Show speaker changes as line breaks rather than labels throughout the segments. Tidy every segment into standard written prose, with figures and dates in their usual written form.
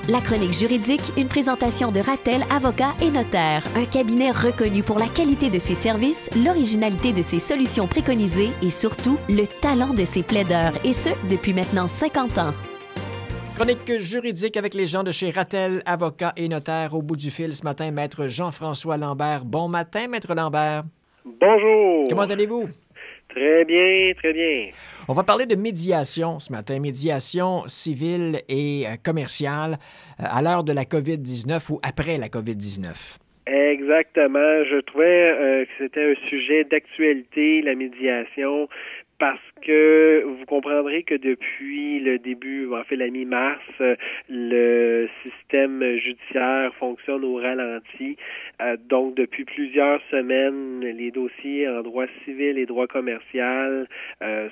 La chronique juridique, une présentation de Ratel, avocats et notaires, un cabinet reconnu pour la qualité de ses services, l'originalité de ses solutions préconisées et surtout le talent de ses plaideurs, et ce, depuis maintenant 50 ans.
Chronique juridique avec les gens de chez Ratel, avocats et notaires. Au bout du fil ce matin, Maître Jean-François Lambert. Bon matin, Maître Lambert.
Bonjour.
Comment allez-vous?
Très bien, très bien.
On va parler de médiation ce matin, médiation civile et commerciale à l'heure de la COVID-19 ou après la COVID-19.
Exactement. Je trouvais que c'était un sujet d'actualité, la médiation, parce que vous comprendrez que depuis le début, en fait la mi-mars, le système judiciaire fonctionne au ralenti. Donc, depuis plusieurs semaines, les dossiers en droit civil et droit commercial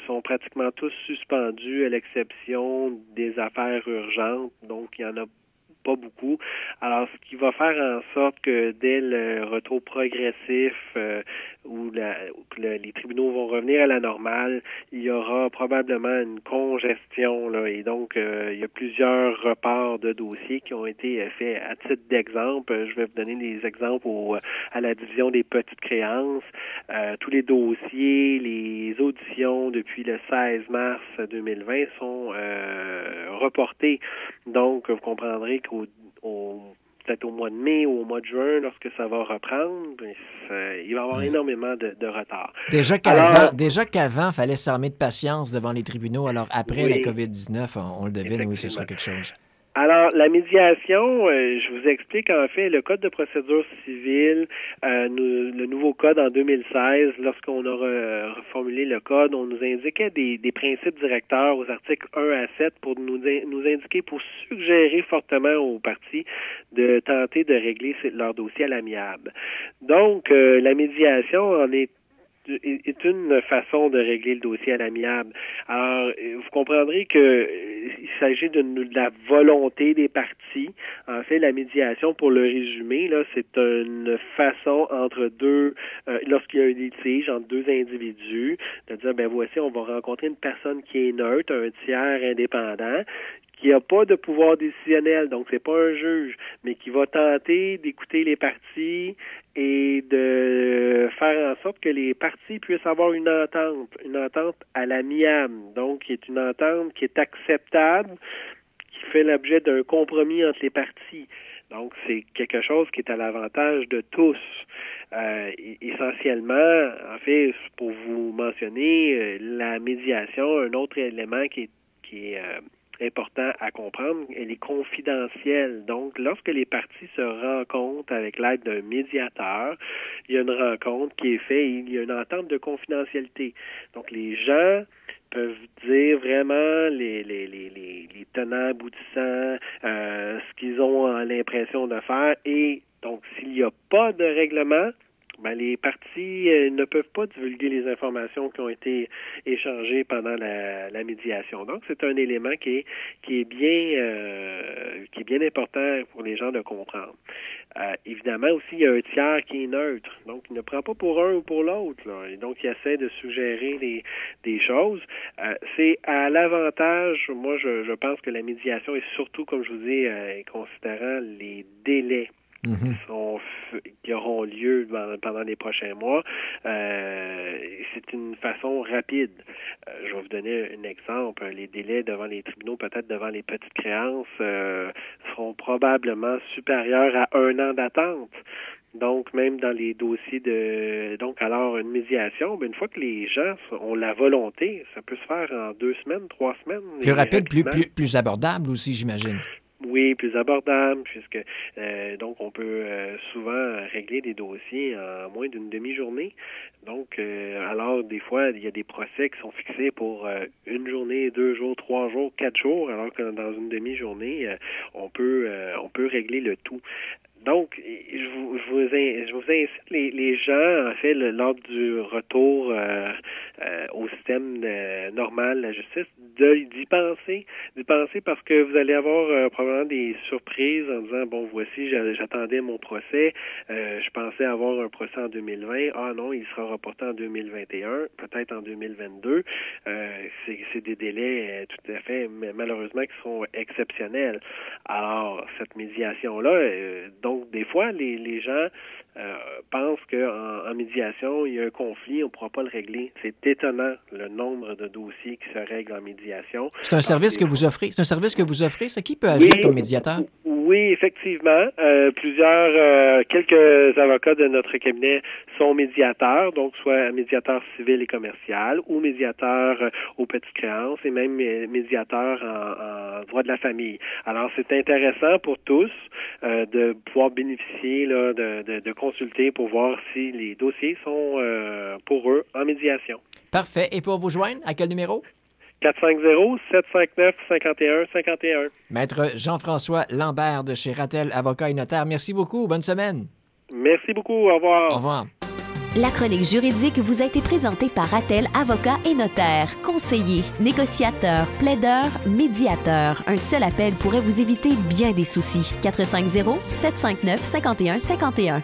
sont pratiquement tous suspendus, à l'exception des affaires urgentes. Donc, il y en a pas beaucoup. Alors, ce qui va faire en sorte que dès le retour progressif où les tribunaux vont revenir à la normale, il y aura probablement une congestion, là, et donc il y a plusieurs reports de dossiers qui ont été faits. À titre d'exemple, je vais vous donner des exemples à la division des petites créances. Tous les dossiers, les auditions depuis le 16 mars 2020 sont reportés. Donc, vous comprendrez peut-être au mois de mai ou au mois de juin, lorsque ça va reprendre, il va y avoir énormément de retard.
Déjà qu'avant, il fallait s'armer de patience devant les tribunaux. Alors, après la COVID-19, on le devine, oui, ce sera quelque chose.
Alors, la médiation, je vous explique en fait le Code de procédure civile, le nouveau code en 2016, lorsqu'on a reformulé le code, on nous indiquait des principes directeurs aux articles 1 à 7 pour nous indiquer, pour suggérer fortement aux parties de tenter de régler leur dossier à l'amiable. Donc, la médiation en est une façon de régler le dossier à l'amiable. Alors, vous comprendrez que il s'agit de la volonté des parties. En fait, la médiation, pour le résumer, là, c'est une façon entre deux, lorsqu'il y a un litige entre deux individus, de dire, ben voici, on va rencontrer une personne qui est neutre, un tiers indépendant, qui n'a pas de pouvoir décisionnel, donc c'est pas un juge, mais qui va tenter d'écouter les parties et de faire en sorte que les parties puissent avoir une entente à l'amiable, donc qui est une entente qui est acceptable, qui fait l'objet d'un compromis entre les parties. Donc, c'est quelque chose qui est à l'avantage de tous. Essentiellement, en fait, pour vous mentionner, la médiation, un autre élément qui est important à comprendre, elle est confidentielle. Donc, lorsque les parties se rencontrent avec l'aide d'un médiateur, il y a une rencontre qui est faite et il y a une entente de confidentialité. Donc, les gens peuvent dire vraiment les tenants, aboutissants, ce qu'ils ont l'impression de faire. Et donc, s'il n'y a pas de règlement, ben, les parties ne peuvent pas divulguer les informations qui ont été échangées pendant la médiation. Donc, c'est un élément qui est bien important pour les gens de comprendre. Évidemment aussi, il y a un tiers qui est neutre. Donc, il ne prend pas pour un ou pour l'autre, là. Et donc, il essaie de suggérer des choses. C'est à l'avantage, moi, je pense que la médiation est surtout, comme je vous dis, considérant les délais qui auront lieu pendant les prochains mois. C'est une façon rapide. Je vais vous donner un exemple. Les délais devant les tribunaux, peut-être devant les petites créances, seront probablement supérieurs à 1 an d'attente. Donc, même dans les dossiers alors, une médiation, une fois que les gens ont la volonté, ça peut se faire en 2 semaines, 3 semaines.
Plus rapide, plus abordable aussi, j'imagine.
Oui, plus abordable, puisque donc on peut souvent régler des dossiers en moins d'une demi-journée. Donc, alors des fois, il y a des procès qui sont fixés pour 1 journée, 2 jours, 3 jours, 4 jours, alors que dans une demi-journée, on peut régler le tout. Donc, je vous incite les gens, en fait, lors du retour au système normal de la justice, d'y penser parce que vous allez avoir probablement des surprises en disant, bon, voici, j'attendais mon procès, je pensais avoir un procès en 2020, ah non, il sera reporté en 2021, peut-être en 2022. C'est des délais tout à fait, malheureusement, qui sont exceptionnels. Alors, cette médiation-là, donc, des fois, les gens pensent qu'en médiation, il y a un conflit, on ne pourra pas le régler. C'est étonnant, le nombre de dossiers qui se règlent en médiation.
C'est un service que vous offrez? C'est un service que vous offrez, ça? Qui peut agir comme médiateur?
Oui, effectivement. Quelques avocats de notre cabinet sont médiateurs, donc soit médiateurs civils et commercial ou médiateurs aux petites créances et même médiateurs en droit de la famille. Alors, c'est intéressant pour tous de pouvoir bénéficier là, de consulter pour voir si les dossiers sont pour eux en médiation.
Parfait. Et pour vous joindre, à quel numéro?
450-759-5151.
Maître Jean-François Lambert de chez Ratel, avocat et notaire. Merci beaucoup. Bonne semaine.
Merci beaucoup. Au revoir.
Au revoir.
La chronique juridique vous a été présentée par Ratel, avocat et notaire. Conseiller, négociateur, plaideur, médiateur. Un seul appel pourrait vous éviter bien des soucis. 450-759-5151.